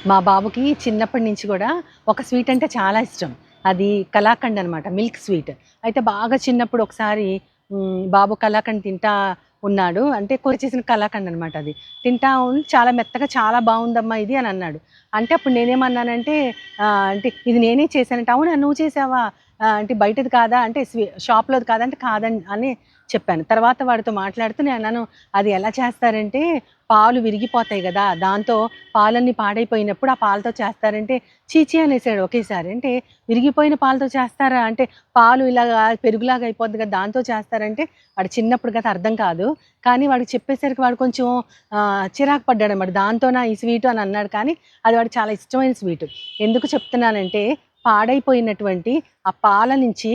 మా బాబుకి చిన్నప్పటి నుంచి కూడా ఒక స్వీట్ అంటే చాలా ఇష్టం. అది కలాకండ్ అనమాట. Milk sweet. అయితే బాగా చిన్నప్పుడు ఒకసారి బాబు కలాకండ్ తింటా ఉన్నాడు. అంటే కొరి చేసిన కలాకండ్ అనమాట అది. తింటా ఉండి చాలా మెత్తగా చాలా బావుందమ్మా ఇది అని అన్నాడు. అంటే అప్పుడు నేనేమన్నానంటే అంటే ఇది నేనే చేశానంటే, అవునా నువ్వు చేసావా? అంటే బయటది కాదా? అంటే షాప్‌లోది కాదా? అంటే కాదని అని చెప్పాను. తర్వాత వాడితో మాట్లాడుతూ నేనన్నాను, అది ఎలా చేస్తారంటే పాలు విరిగిపోతాయి గదా! దాంతో పాలన్నీ పాడైపోయినప్పుడు ఆ పాలతో చేస్తారంటే, ఛీ! ఛీ! అనేసాడు ఒకేసారి. అంటే విరిగిపోయిన పాలతో చేస్తారా? అంటే పాలు ఇలాగా పెరుగులాగా అయిపోద్ది కదా! దాంతో చేస్తారంటే వాడు చిన్నప్పుడు కదా అర్థం కాదు. కానీ వాడికి చెప్పేసరికి వాడు కొంచెం చిరాకు పడ్డాడనమాట. దాంతోనా ఈ స్వీటు అని అన్నాడు కానీ, అది వాడికి చాలా ఇష్టమైన స్వీటు. ఎందుకు చెప్తున్నానంటే పాడైపోయినటువంటి ఆ పాల నుంచి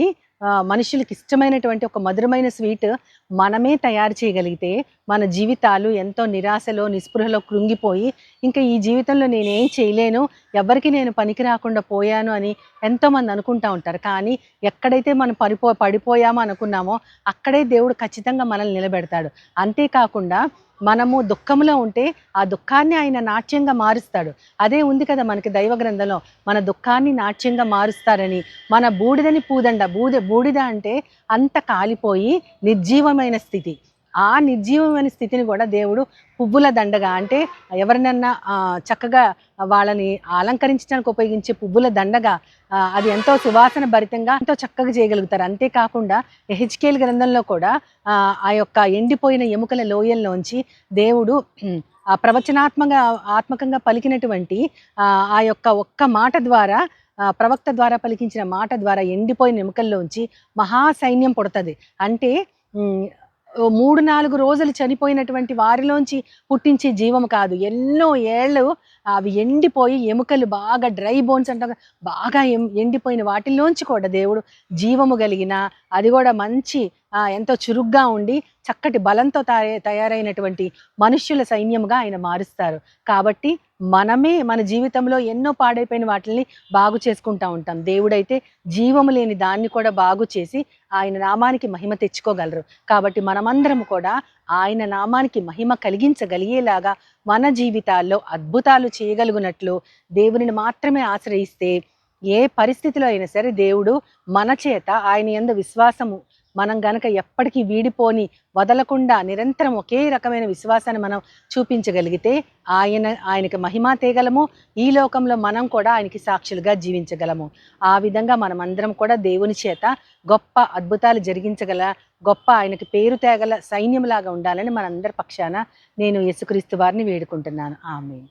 మనుషులకి ఇష్టమైనటువంటి ఒక మధురమైన స్వీట్ మనమే తయారు చేయగలిగితే మన జీవితాలు ఎంతో నిరాశలో, నిస్పృహలో కృంగిపోయి, ఇంకా ఈ జీవితంలో నేనేం చేయలేను, ఎవ్వరికీ నేను పనికి రాకుండా పోయాను అని ఎంతోమంది అనుకుంటా ఉంటారు. కానీ ఎక్కడైతే మనం పడిపోయామో అనుకున్నామో, అక్కడే దేవుడు ఖచ్చితంగా మనల్ని నిలబెడతాడు. అంతేకాకుండా మనము దుఃఖంలో ఉంటే, ఆ దుఃఖాన్ని ఆయన నాట్యంగా మారుస్తాడు. అదే ఉంది కదా మనకి దైవ గ్రంథంలో, మన దుఃఖాన్ని నాట్యంగా మారుస్తారని. మన బూడిదని పూదండ. బూడిద అంటే అంత కాలిపోయి నిర్జీవమైన స్థితి. ఆ నిర్జీవమైన స్థితిని గూడా దేవుడు పువ్వుల దండగా అంటే ఎవరినన్నా చక్కగా వాళ్ళని అలంకరించడానికి ఉపయోగించే పువ్వుల దండగా అది ఎంతో సువాసన భరితంగా ఎంతో చక్కగా చేయగలుగుతారు. అంతేకాకుండా యెహెజ్కేలు గ్రంథంలో కూడా ఆ యొక్క ఎండిపోయిన ఎముకల లోయల్లోంచి దేవుడు ఆత్మకంగా పలికినటువంటి ఆ యొక్క ఒక్క మాట ద్వారా ప్రవక్త ద్వారా పలికించిన మాట ద్వారా ఎండిపోయిన ఎముకల్లోంచి మహాసైన్యం పుడతది. అంటే హ్మ్. 3, 4 రోజులు చనిపోయినటువంటి వారిలోంచి పుట్టించే జీవం కాదు. ఎన్నో ఏళ్ళు అవి ఎండిపోయి ఎముకలు బాగా డ్రై బోన్స్ అంటాం కదా! బాగా ఎండిపోయిన వాటిల్లోంచి కూడా దేవుడు జీవము కలిగిన అది గూడా మంచి ఎంతో చురుగ్గా ఉండి చక్కటి బలంతో తయారైనటువంటి మనుష్యుల సైన్యముగా ఆయన మారుస్తారు. కాబట్టి మనమే మన జీవితంలో ఎన్నో పాడైపోయిన వాటిల్ని బాగు చేసుకుంటా ఉంటాం. దేవుడైతే జీవము లేని దాన్ని కూడా బాగు చేసి ఆయన నామానికి మహిమ తెచ్చుకోగలరు. కాబట్టి మనమందరం కూడా ఆయన నామానికి మహిమ కలిగించగలిగేలాగా మన జీవితాల్లో అద్భుతాలు చేయగలుగునట్లు దేవునిని మాత్రమే ఆశ్రయిస్తే ఏ పరిస్థితిలో అయినా సరే దేవుడు మన చేత ఆయన యందు విశ్వాసము మనం గనక ఎప్పటికీ వీడిపోని వదలకుండా నిరంతరం ఒకే రకమైన విశ్వాసాన్ని మనం చూపించగలిగితే ఆయనకి మహిమ తేగలము. ఈ లోకంలో మనం కూడా ఆయనకి సాక్షులుగా జీవించగలము. ఆ విధంగా మనమందరం కూడా దేవుని చేత గొప్ప అద్భుతాలు జరిగించగల గొప్ప ఆయనకి పేరు తేగల సైన్యంలాగా ఉండాలని మనందరి పక్షాన నేను యేసుక్రీస్తు వారిని వేడుకుంటున్నాను. ఆమేన్.